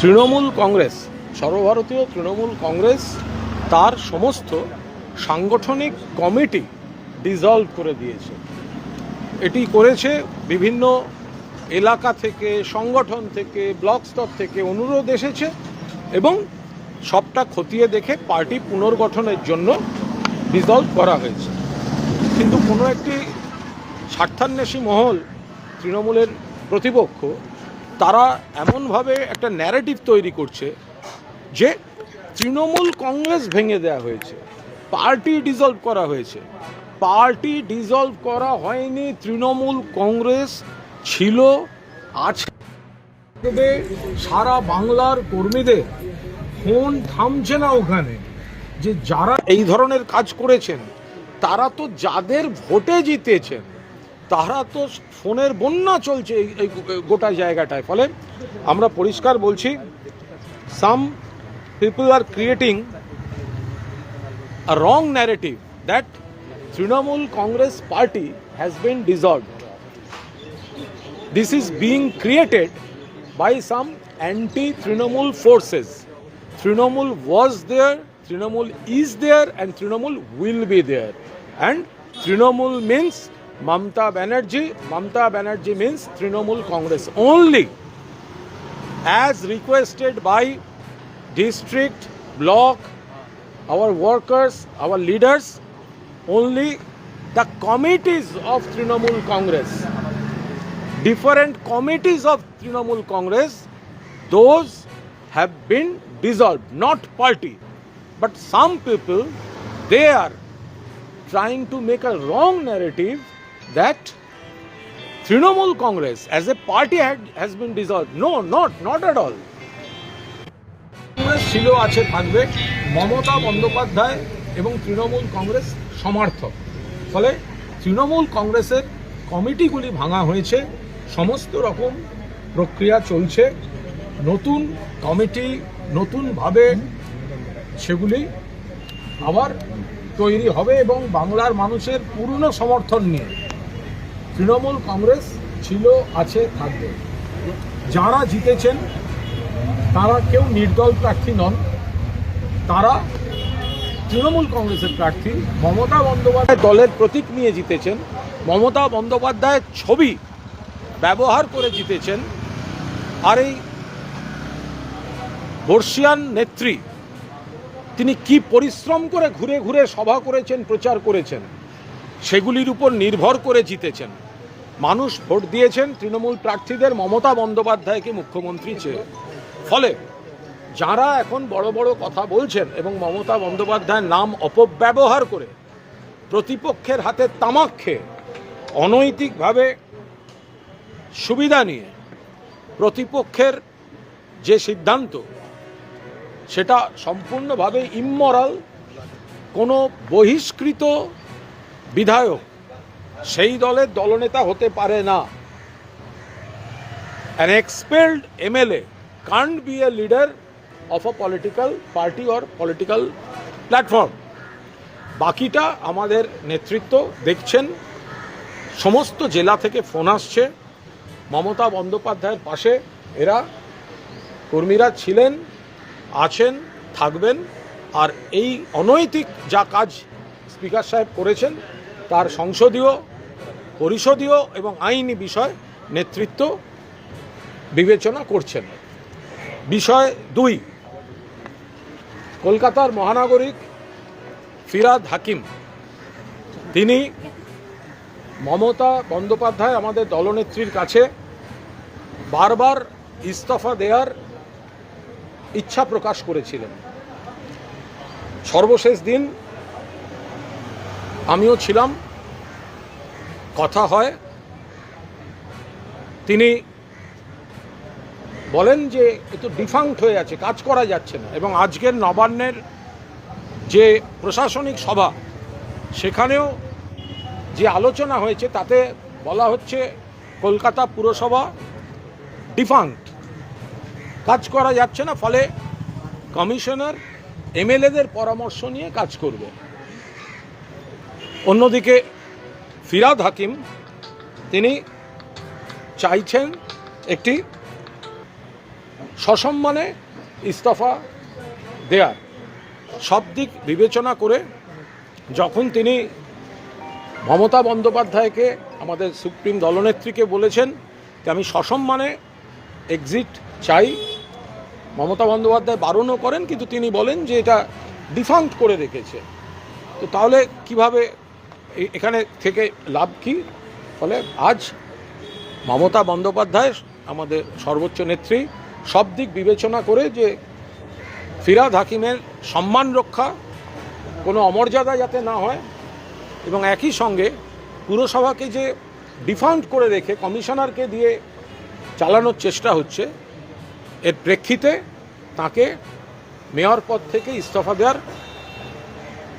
তৃণমূল কংগ্রেস, সর্বভারতীয় তৃণমূল কংগ্রেস তার সমস্ত সাংগঠনিক কমিটি ডিসলভ করে দিয়েছে। এটি করেছে বিভিন্ন এলাকা থেকে, সংগঠন থেকে, ব্লক স্তর থেকে অনুরোধ এসেছে এবং সবটা খতিয়ে দেখে পার্টি পুনর্গঠনের জন্য ডিসলভ করা হয়েছে। কিন্তু কোনো একটি স্বার্থান্বেষী মহল, তৃণমূলের প্রতিপক্ষ, তারা এমনভাবে একটা ন্যারেটিভ তৈরি করছে যে তৃণমূল কংগ্রেস ভেঙে দেওয়া হয়েছে, পার্টি ডিসলভ করা হয়েছে। পার্টি ডিসলভ করা হয়নি। তৃণমূল কংগ্রেস ছিল, আছে। সারা বাংলার কর্মীদের ফোন থামছে না ওখানে, যে যারা এই ধরনের কাজ করেছেন তারা তো যাদের ভোটে জিতেছেন, তারা তো ফোনের বন্যা চলছে এই গোটা জায়গাটায়। ফলে আমরা পরিষ্কার বলছি, some people R creating a wrong narrative that Trinamool Congress party has been dissolved. This is being created by some anti-Trinamool forces. Trinamool was there, Trinamool is there, and Trinamool will be there. And Trinamool means Mamata Banerjee. Mamata Banerjee means Trinamool Congress only, as requested by district, block, our workers, our leaders. Only the committees of Trinamool Congress, different committees of Trinamool Congress, those have been dissolved, not party. But some people, they are trying to make a wrong narrative that Trinamool Congress as a party has been dissolved. No, not at all. Congress ছিল, আছে, থাকবে। মমতা বন্দ্যোপাধ্যায় এবং তৃণমূল কংগ্রেস সমর্থক। ফলে তৃণমূল কংগ্রেসের কমিটিগুলি ভাঙা হয়েছে, সমস্ত রকম প্রক্রিয়া চলছে। নতুন কমিটি নতুনভাবে সেগুলি আবার তৈরি হবে এবং বাংলার মানুষের পূর্ণ সমর্থন নিয়ে তৃণমূল কংগ্রেস ছিল, আছে, থাকবে। যারা জিতেছেন তারা কেউ নির্দল প্রার্থী নন, তারা তৃণমূল কংগ্রেসের প্রার্থী। মমতা বন্দ্যোপাধ্যায় দলের প্রতীক নিয়ে জিতেছেন, মমতা বন্দ্যোপাধ্যায়ের ছবি ব্যবহার করে জিতেছেন। আর এই বর্ষিয়ান নেত্রী, তিনি কি পরিশ্রম করে ঘুরে ঘুরে সভা করেছেন, প্রচার করেছেন, সেগুলির উপর নির্ভর করে জিতেছেন। মানুষ ভোট দিয়েছেন তৃণমূল প্রার্থীদের মমতা বন্দ্যোপাধ্যায়কে মুখ্যমন্ত্রী চেয়ে। ফলে যারা এখন বড় বড় কথা বলছেন এবং মমতা বন্দ্যোপাধ্যায়ের নাম অপব্যবহার করে প্রতিপক্ষের হাতে তামাক খেয়ে অনৈতিকভাবে সুবিধা নিয়ে প্রতিপক্ষের যে সিদ্ধান্ত, সেটা সম্পূর্ণভাবে ইমমরাল। কোনো বহিষ্কৃত বিধায়ক সেই দলের দলনেতা হতে পারে না। An expelled MLA can't be a leader of a political party or political platform. বাকিটা আমাদের নেতৃত্ব দেখছেন। সমস্ত জেলা থেকে ফোন আসছে, মমতা বন্দ্যোপাধ্যায়ের পাশে এরা কর্মীরা ছিলেন, আছেন, থাকবেন। আর এই অনৈতিক যা কাজ স্পিকার সাহেব করেছেন, তার সংসদীয়, পরিষদীয় এবং আইনি বিষয় নেতৃত্ব বিবেচনা করছেন। বিষয় 2, কলকাতার মহানাগরিক ফিরহাদ হাকিম, তিনি মমতা বন্দ্যোপাধ্যায় আমাদের দলনেত্রীর কাছে বারবার ইস্তফা দেওয়ার ইচ্ছা প্রকাশ করেছিলেন। সর্বশেষ দিন আমিও ছিলাম, কথা হয়। তিনি বলেন যে একটু ডিফাঙ্ক্ট হয়ে আছে, কাজ করা যাচ্ছে না। এবং আজকের নবান্নের যে প্রশাসনিক সভা, সেখানেও যে আলোচনা হয়েছে তাতে বলা হচ্ছে কলকাতা পুরসভা ডিফাঙ্ক্ট, কাজ করা যাচ্ছে না। ফলে কমিশনার এমএলএদের পরামর্শ নিয়ে কাজ করবে। অন্যদিকে ফিরহাদ হাকিম, তিনি চাইছেন একটি সসম্মানে ইস্তফা দেয়ার সব দিক বিবেচনা করে যখন তিনি মমতা বন্দ্যোপাধ্যায়কে আমাদের সুপ্রিম দলনেত্রীকে বলেছেন যে আমি সসম্মানে এক্সিট চাই, মমতা বন্দ্যোপাধ্যায় বারণও করেন, কিন্তু তিনি বলেন যে এটা ডিফাঙ্ক্ট করে রেখেছে। তো তাহলে কিভাবে এখানে থেকে লাভ কি? ফলে আজ মমতা বন্দ্যোপাধ্যায় আমাদের সর্বোচ্চ নেত্রী সব দিক বিবেচনা করে যে ফিরহাদ হাকিমের সম্মান রক্ষা, কোনো অমর্যাদা যাতে না হয়, এবং একই সঙ্গে পুরসভাকে যে ডিফাঙ্ক্ট করে রেখে কমিশনারকে দিয়ে চালানোর চেষ্টা হচ্ছে, এর প্রেক্ষিতে তাকে মেয়র পদ থেকে ইস্তফা দেওয়ার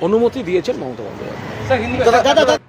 অনুমতি দিয়েছেন মমতা বন্দ্যোপাধ্যায়।